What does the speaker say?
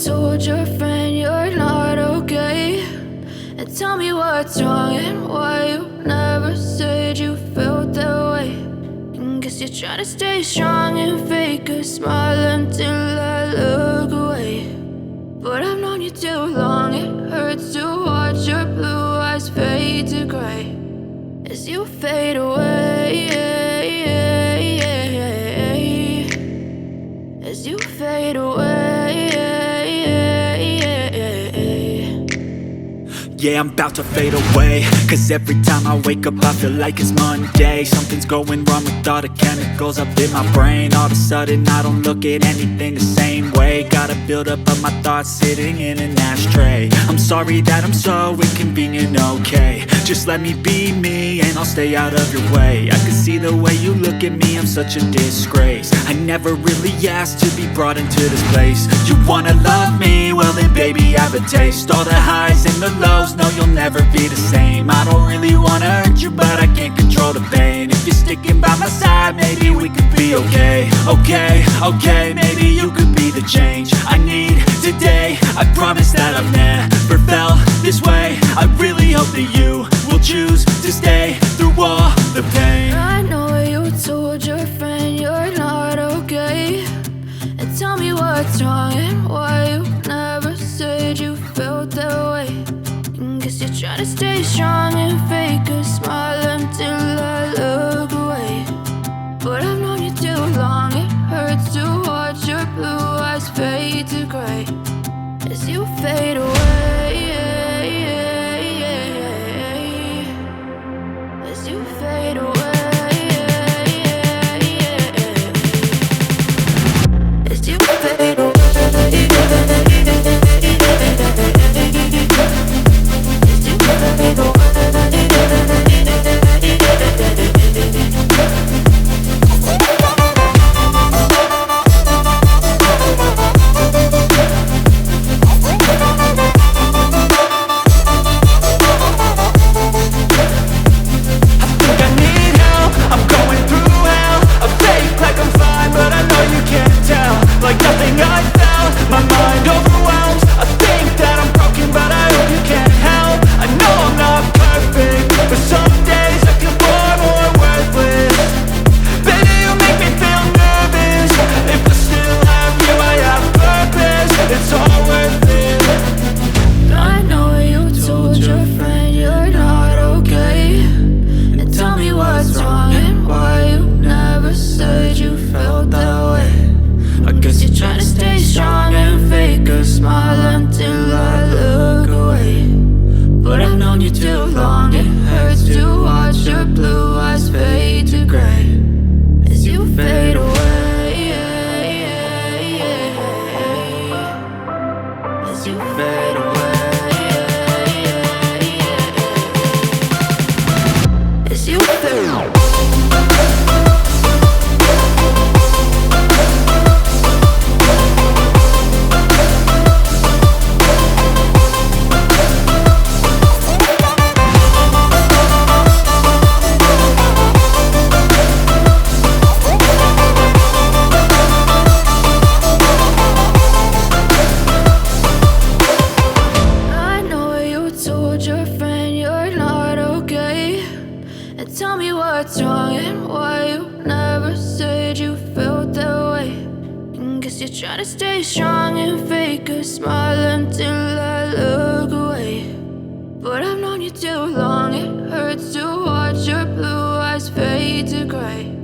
told your friend you're not okay? And tell me what's wrong and why you never said you felt that way. And guess you're trying to stay strong and fake a smile until I look away. But I've known you too long, it hurts to watch your blue eyes fade to gray as you fade away, as you fade away. Yeah, I'm about to fade away, cause every time I wake up I feel like it's Monday. Something's going wrong with all the chemicals up in my brain. All of a sudden I don't look at anything the same way. Gotta build up of my thoughts sitting in an ashtray. I'm sorry that I'm so inconvenient, okay? Just let me be me and I'll stay out of your way. I can see the way you look at me, I'm such a disgrace. I never really asked to be brought into this place. You wanna love me? Well then baby have a taste. All the highs and the lows, no you'll never be the same. I don't really wanna hurt you but I can't control the pain. If you're sticking by my side maybe we could be okay. Okay, maybe you could be the change I need today. I promise that I've never felt this way. I really hope that you will choose to stay through all the pain. I know you told your friend you're not okay. And tell me what's wrong and why you never said you felt that way. And guess you're trying to stay strong and fake a smile until I look away. But I've known you too long, it hurts to watch your blue eyes fade to gray as you fade away, as you fade away, as you fade away. Like nothing I felt, my mind overwhelmed. I think that I'm broken but I hope you can't help. I know I'm not perfect, but some days I feel far more worthless. Baby, you make me feel nervous. If I still have you, I have purpose. It's all worth it. I know you told your friend you're not okay. And tell me what's wrong and why you never said you felt that way. I guess you're trying to stay strong and fake a smile until I look away. But I've known you too long, it hurts to watch your blue eyes fade to gray as you fade away, as you fade away, as you fade away. Your friend you're not okay. And tell me what's wrong and why you never said you felt that way. And guess you're trying to stay strong and fake a smile until I look away. But I've known you too long, it hurts to watch your blue eyes fade to gray